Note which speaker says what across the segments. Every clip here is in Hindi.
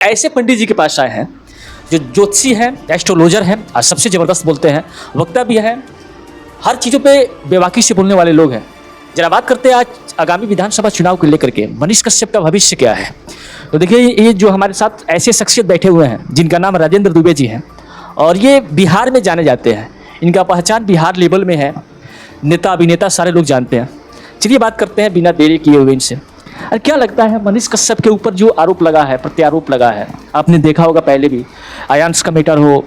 Speaker 1: ऐसे पंडित जी के पास आए हैं जो ज्योतिषी हैं, एस्ट्रोलॉजर हैं और सबसे ज़बरदस्त बोलते हैं, वक्ता भी हैं, हर चीज़ों पे बेबाकी से बोलने वाले लोग हैं। जरा बात करते हैं आज आगामी विधानसभा चुनाव को लेकर के मनीष कश्यप का भविष्य क्या है। तो देखिए, ये जो हमारे साथ ऐसे शख्सियत बैठे हुए हैं जिनका नाम राजेंद्र दुबे जी हैं और ये बिहार में जाने जाते हैं, इनका पहचान बिहार लेवल में है, नेता अभिनेता सारे लोग जानते हैं। चलिए बात करते हैं बिना देरी किए हुए इनसे। और क्या लगता है मनीष कश्यप के ऊपर जो आरोप लगा है, प्रत्यारोप लगा है, आपने देखा होगा पहले भी, आयांश का मैटर हो,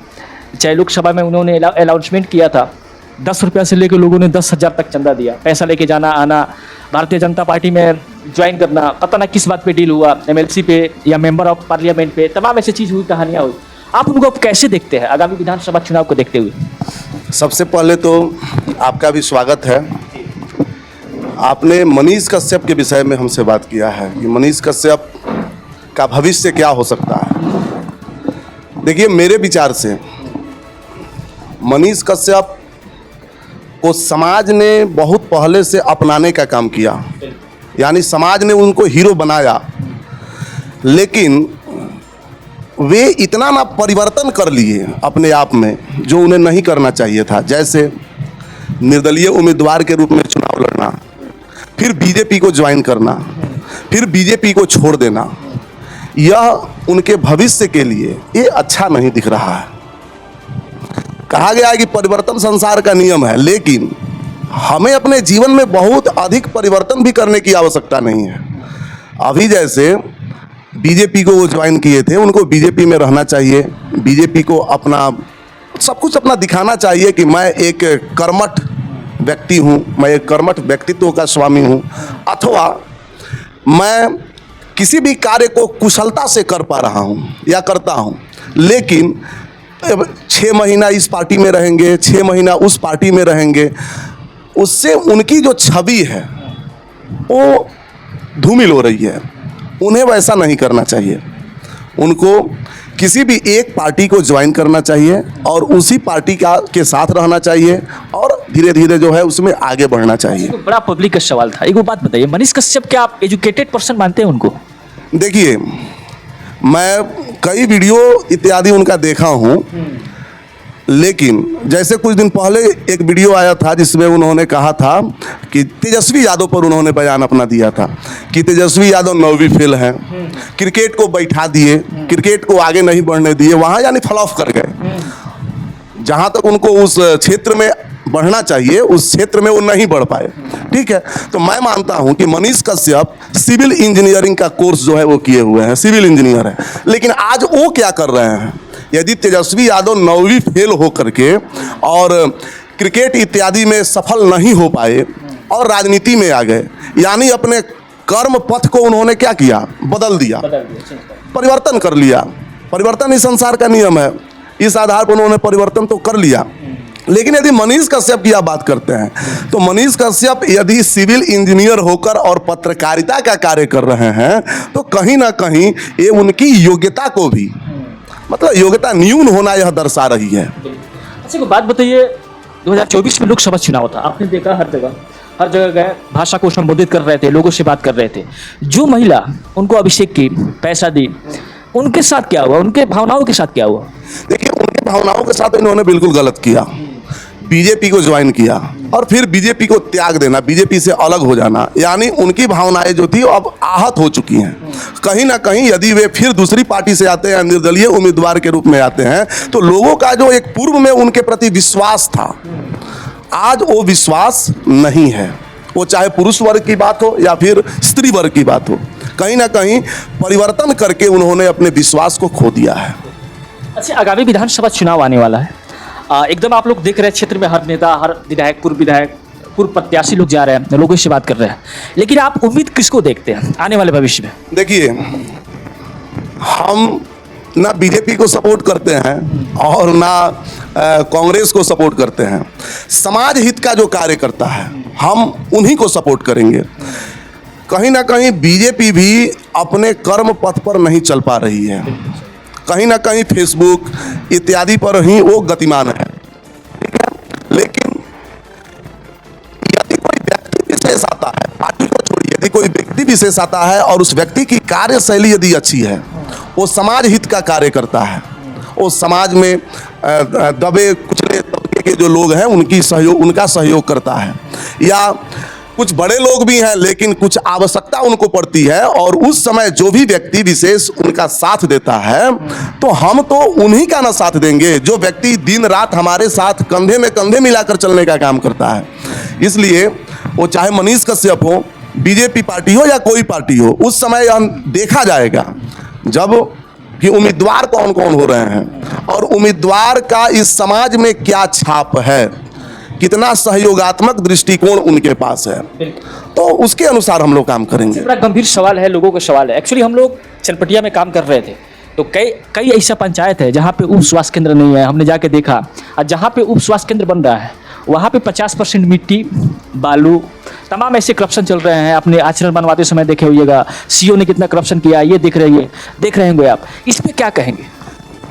Speaker 1: चाहे लोकसभा में उन्होंने अनाउंसमेंट किया था 10 रुपया से लेकर लोगों ने 10,000 तक चंदा दिया, पैसा लेके जाना आना, भारतीय जनता पार्टी में ज्वाइन करना, पता ना किस बात पे डील हुआ, एमएलसी पे या मेंबर ऑफ पार्लियामेंट पे, तमाम ऐसी चीज़ हुई, कहानियाँ हुई। आप उनको अब कैसे देखते हैं आगामी विधानसभा चुनाव को देखते हुए?
Speaker 2: सबसे पहले तो आपका भी स्वागत है। आपने मनीष कश्यप के विषय में हमसे बात किया है कि मनीष कश्यप का भविष्य क्या हो सकता है। देखिए, मेरे विचार से मनीष कश्यप को समाज ने बहुत पहले से अपनाने का काम किया, यानी समाज ने उनको हीरो बनाया, लेकिन वे इतना ना परिवर्तन कर लिए अपने आप में जो उन्हें नहीं करना चाहिए था। जैसे निर्दलीय उम्मीदवार के रूप में चुनाव लड़ना, फिर बीजेपी को ज्वाइन करना, फिर बीजेपी को छोड़ देना, यह उनके भविष्य के लिए ये अच्छा नहीं दिख रहा है। कहा गया है कि परिवर्तन संसार का नियम है, लेकिन हमें अपने जीवन में बहुत अधिक परिवर्तन भी करने की आवश्यकता नहीं है। अभी जैसे बीजेपी को वो ज्वाइन किए थे, उनको बीजेपी में रहना चाहिए, बीजेपी को अपना सब कुछ अपना दिखाना चाहिए कि मैं एक कर्मठ व्यक्ति हूँ, मैं एक कर्मठ व्यक्तित्व का स्वामी हूँ, अथवा मैं किसी भी कार्य को कुशलता से कर पा रहा हूँ या करता हूँ। लेकिन 6 महीना इस पार्टी में रहेंगे, 6 महीना उस पार्टी में रहेंगे, उससे उनकी जो छवि है वो धूमिल हो रही है। उन्हें वैसा नहीं करना चाहिए। उनको किसी भी एक पार्टी को ज्वाइन करना चाहिए और उसी पार्टी के साथ रहना चाहिए और धीरे धीरे जो है उसमें आगे बढ़ना चाहिए।
Speaker 1: बड़ा पब्लिक का सवाल था, एक बात बताइए, मनीष कश्यप क्या आप एजुकेटेड पर्सन मानते हैं उनको?
Speaker 2: देखिए, मैं कई वीडियो इत्यादि उनका देखा हूँ, लेकिन जैसे कुछ दिन पहले एक वीडियो आया था जिसमें उन्होंने कहा था कि तेजस्वी यादव पर उन्होंने बयान अपना दिया था कि तेजस्वी यादव 9वीं फेल हैं, क्रिकेट को बैठा दिए, क्रिकेट को आगे नहीं बढ़ने दिए, वहाँ यानी फ्लॉप कर गए। जहाँ तक उनको उस क्षेत्र में बढ़ना चाहिए उस क्षेत्र में वो नहीं बढ़ पाए। ठीक है, तो मैं मानता हूं कि मनीष कश्यप सिविल इंजीनियरिंग का कोर्स जो है वो किए हुए हैं, सिविल इंजीनियर है, लेकिन आज वो क्या कर रहे हैं? यदि तेजस्वी यादव 9वीं फेल हो करके और क्रिकेट इत्यादि में सफल नहीं हो पाए और राजनीति में आ गए, यानी अपने कर्म पथ को उन्होंने क्या किया? बदल दिया, परिवर्तन कर लिया। परिवर्तन ही संसार का नियम है, इस आधार पर उन्होंने परिवर्तन तो कर लिया। लेकिन यदि मनीष कश्यप की आप बात करते हैं तो मनीष कश्यप यदि सिविल इंजीनियर होकर और पत्रकारिता का कार्य कर रहे हैं तो कहीं ना कहीं ये उनकी योग्यता को भी, मतलब योग्यता न्यून होना यह दर्शा रही है।
Speaker 1: अच्छा, को बात बताइए, 2024 में लोकसभा चुनाव था, आपने देखा हर जगह गए, भाषा को संबोधित कर रहे थे, लोगों से बात कर रहे थे। जो महिला उनको अभिषेक की, पैसा दी, उनके साथ क्या हुआ? उनके भावनाओं के साथ क्या हुआ?
Speaker 2: देखिए, उनके भावनाओं के साथ इन्होंने बिल्कुल गलत किया। बीजेपी को ज्वाइन किया और फिर बीजेपी को त्याग देना, बीजेपी से अलग हो जाना, यानी उनकी भावनाएं जो थी अब आहत हो चुकी हैं। कहीं ना कहीं यदि वे फिर दूसरी पार्टी से आते हैं, निर्दलीय उम्मीदवार के रूप में आते हैं, तो लोगों का जो एक पूर्व में उनके प्रति विश्वास था, आज वो विश्वास नहीं है। वो चाहे पुरुष वर्ग की बात हो या फिर स्त्री वर्ग की बात हो, कहीं ना कहीं परिवर्तन करके उन्होंने अपने विश्वास को खो दिया है।
Speaker 1: अच्छा, आगामी विधानसभा चुनाव आने वाला है, एकदम आप लोग देख रहे हैं क्षेत्र में हर नेता, हर विधायक, पूर्व प्रत्याशी लोग जा रहे हैं, लोगों से बात कर रहे हैं, लेकिन आप उम्मीद किसको देखते हैं आने वाले भविष्य में?
Speaker 2: देखिए, हम ना बीजेपी को सपोर्ट करते हैं और ना कांग्रेस को सपोर्ट करते हैं। समाज हित का जो कार्य करता है हम उन्हीं को सपोर्ट करेंगे। कहीं ना कहीं बीजेपी भी अपने कर्म पथ पर नहीं चल पा रही है, कहीं ना कहीं फेसबुक इत्यादि पर ही वो गतिमान है। ठीक है, लेकिन यदि कोई व्यक्ति विशेष आता है, पार्टी को छोड़िए, यदि कोई व्यक्ति विशेष आता है और उस व्यक्ति की कार्यशैली यदि अच्छी है, वो समाज हित का कार्य करता है। वो समाज में दबे कुचले तबके के जो लोग हैं उनका सहयोग करता है। या कुछ बड़े लोग भी हैं लेकिन कुछ आवश्यकता उनको पड़ती है और उस समय जो भी व्यक्ति विशेष उनका साथ देता है तो हम तो उन्हीं का ना साथ देंगे जो व्यक्ति दिन रात हमारे साथ कंधे में कंधे मिलाकर चलने का काम करता है। इसलिए वो चाहे मनीष कश्यप हो, बीजेपी पार्टी हो या कोई पार्टी हो, उस समय हम देखा जाएगा जब कि उम्मीदवार कौन कौन हो रहे हैं और उम्मीदवार का इस समाज में क्या छाप है, कितना सहयोगात्मक दृष्टिकोण उनके पास है, तो उसके अनुसार हम लोग काम करेंगे।
Speaker 1: बड़ा गंभीर सवाल है, लोगों का सवाल है। एक्चुअली हम लोग चनपटिया में काम कर रहे थे तो कई ऐसा पंचायत है जहाँ पे उप स्वास्थ्य केंद्र नहीं है, हमने जाके देखा। और जहाँ पे उप स्वास्थ्य केंद्र बन रहा है वहाँ पे 50% मिट्टी, बालू, तमाम ऐसे करप्शन चल रहे हैं। अपने आचरण बनवाते समय देखे होइएगा सीओ ने कितना करप्शन किया, ये देख रहे होंगे आप। इस पे क्या कहेंगे?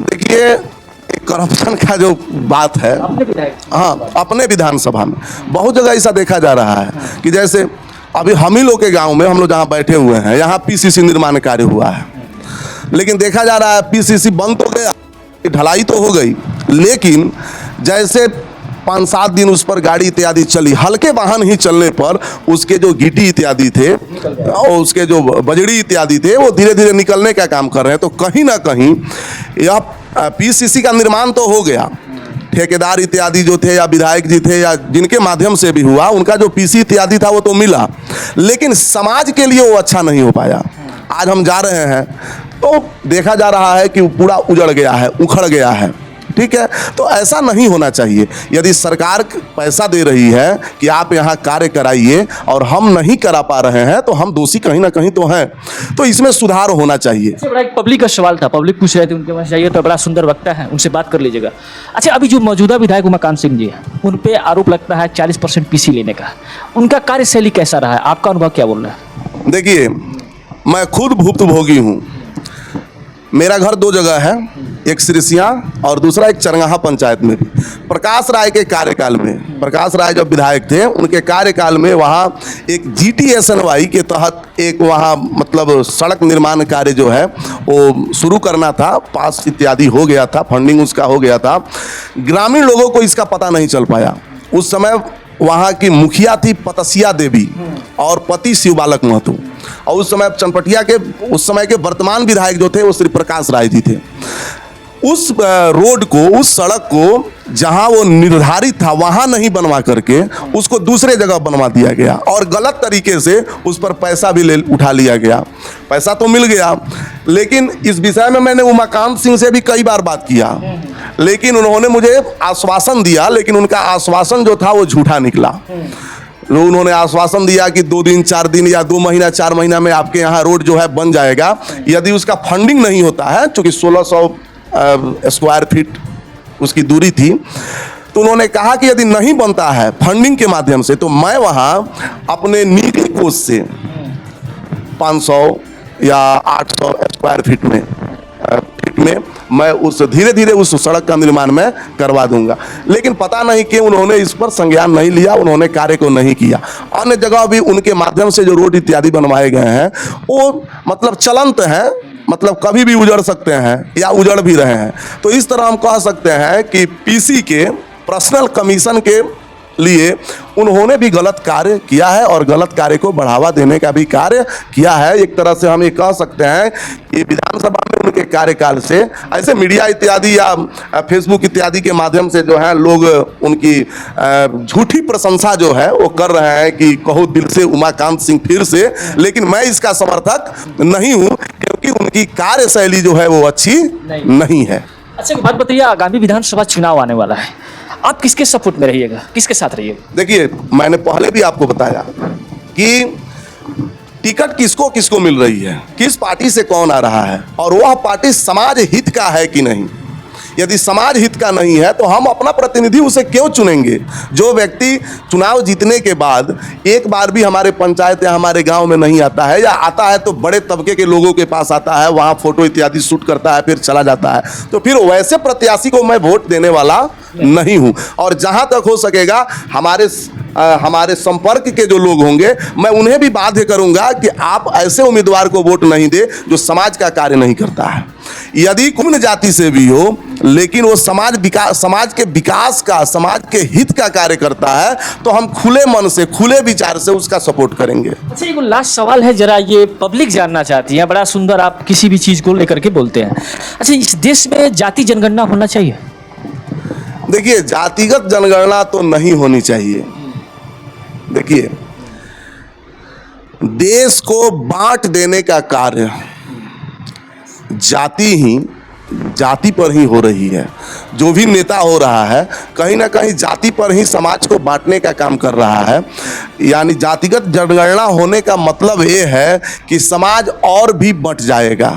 Speaker 2: देखिए, करप्शन का जो बात है, हाँ, अपने विधानसभा में बहुत जगह ऐसा देखा जा रहा है कि जैसे अभी हम ही लोग के गांव में हम लोग जहाँ बैठे हुए हैं, यहाँ पीसीसी निर्माण कार्य हुआ है, लेकिन देखा जा रहा है पीसीसी बंद तो गया, ढलाई तो हो गई, लेकिन जैसे 5-7 दिन उस पर गाड़ी इत्यादि चली, हल्के वाहन ही चलने पर उसके जो गिट्टी इत्यादि थे और उसके जो बजड़ी इत्यादि थे वो धीरे धीरे निकलने का काम कर रहे हैं। तो कहीं ना कहीं यह पीसीसी का निर्माण तो हो गया, ठेकेदार इत्यादि जो थे या विधायक जी थे या जिनके माध्यम से भी हुआ, उनका जो पीसी इत्यादि था वो तो मिला, लेकिन समाज के लिए वो अच्छा नहीं हो पाया। आज हम जा रहे हैं तो देखा जा रहा है कि वो पूरा उजड़ गया है, उखड़ गया है। ठीक है, तो ऐसा नहीं होना चाहिए। यदि सरकार पैसा दे रही है कि आप यहाँ कार्य कराइए और हम नहीं करा पा रहे हैं तो हम दोषी कहीं ना कहीं तो हैं, तो इसमें सुधार होना चाहिए।
Speaker 1: बड़ा एक पब्लिक का सवाल था, पब्लिक पूछ रहे थे, उनके पास जाइए तो बड़ा सुंदर वक्ता है, उनसे बात कर लीजिएगा। अच्छा, अभी जो मौजूदा विधायक उमाकांत सिंह जी हैं उन पे आरोप लगता है 40% पीसी लेने का, उनका कार्यशैली कैसा रहा है? आपका अनुभव क्या बोल रहा है?
Speaker 2: देखिए, मैं खुद भुक्तभोगी हूँ। मेरा घर 2 जगह है, एक सिरसिया और दूसरा एक चरंगाहा पंचायत में भी। प्रकाश राय के कार्यकाल में, प्रकाश राय जब विधायक थे उनके कार्यकाल में वहाँ एक GTSNY के तहत एक वहाँ मतलब सड़क निर्माण कार्य जो है वो शुरू करना था, पास इत्यादि हो गया था, फंडिंग उसका हो गया था। ग्रामीण लोगों को इसका पता नहीं चल पाया। उस समय वहाँ की मुखिया थी पतसिया देवी और पति शिव बालक महतो, और उस समय चनपटिया के उस समय के वर्तमान विधायक जो थे वो श्री प्रकाश राय जी थे। उस रोड को, उस सड़क को जहां वो निर्धारित था वहां नहीं बनवा करके उसको दूसरे जगह बनवा दिया गया और गलत तरीके से उस पर पैसा भी उठा लिया गया। पैसा तो मिल गया, लेकिन इस विषय में मैंने उमाकांत सिंह से भी कई बार बात किया, लेकिन उन्होंने मुझे आश्वासन दिया, लेकिन उनका आश्वासन जो था वो झूठा निकला। उन्होंने आश्वासन दिया कि 2 दिन 4 दिन या 2 महीना 4 महीना में आपके यहाँ रोड जो है बन जाएगा। यदि उसका फंडिंग नहीं होता है, चूँकि 1600 स्क्वायर फीट उसकी दूरी थी, तो उन्होंने कहा कि यदि नहीं बनता है फंडिंग के माध्यम से तो मैं वहाँ अपने निजी कोष से 500 या 800 स्क्वायर फीट में मैं उस धीरे धीरे उस सड़क का निर्माण मैं करवा दूंगा। लेकिन पता नहीं कि उन्होंने इस पर संज्ञान नहीं लिया, उन्होंने कार्य को नहीं किया। अन्य जगह भी उनके माध्यम से जो रोड इत्यादि बनवाए गए हैं वो मतलब चलंत हैं, मतलब कभी भी उजड़ सकते हैं या उजड़ भी रहे हैं। तो इस तरह हम कह सकते हैं कि पीसी के पर्सनल कमीशन के लिए उन्होंने भी गलत कार्य किया है और गलत कार्य को बढ़ावा देने का भी कार्य किया है। एक तरह से हम ये कह सकते हैं कि विधानसभा में उनके कार्यकाल से ऐसे मीडिया इत्यादि या फेसबुक इत्यादि के माध्यम से जो है लोग उनकी झूठी प्रशंसा जो है वो कर रहे हैं कि कहो दिल से उमाकांत सिंह फिर से, लेकिन मैं इसका समर्थक नहीं हूँ क्योंकि उनकी कार्यशैली जो है वो अच्छी नहीं है।
Speaker 1: अच्छा, बात बताइए, आगामी विधानसभा चुनाव आने वाला है, आप किसके सपोर्ट में रहिएगा, किसके साथ रहिएगा?
Speaker 2: देखिए, मैंने पहले भी आपको बताया कि टिकट किसको किसको मिल रही है, किस पार्टी से कौन आ रहा है और वह पार्टी समाज हित का है कि नहीं। यदि समाज हित का नहीं है तो हम अपना प्रतिनिधि उसे क्यों चुनेंगे? जो व्यक्ति चुनाव जीतने के बाद एक बार भी हमारे पंचायत या हमारे गांव में नहीं आता है या आता है तो बड़े तबके के लोगों के पास आता है, वहां फोटो इत्यादि शूट करता है, फिर चला जाता है, तो फिर वैसे प्रत्याशी को मैं वोट देने वाला नहीं हूं। और जहां तक हो सकेगा हमारे संपर्क के जो लोग होंगे, मैं उन्हें भी बाध्य करूंगा कि आप ऐसे उम्मीदवार को वोट नहीं दे जो समाज का कार्य नहीं करता है। यदि कुम्भ जाति से भी हो, लेकिन वो समाज के विकास का, समाज के हित का कार्य करता है, तो हम खुले मन से, खुले विचार से उसका सपोर्ट करेंगे।
Speaker 1: अच्छा, एक लास्ट सवाल है, जरा ये पब्लिक जानना चाहती है। बड़ा सुंदर आप किसी भी चीज़ को लेकर के बोलते हैं। अच्छा, इस देश में जाति जनगणना होना चाहिए?
Speaker 2: देखिए, जातिगत जनगणना तो नहीं होनी चाहिए। देखिए, देश को बांट देने का कार्य जाति पर ही हो रही है। जो भी नेता हो रहा है, कहीं ना कहीं जाति पर ही समाज को बांटने का काम कर रहा है। यानी जातिगत जनगणना होने का मतलब ये है कि समाज और भी बंट जाएगा।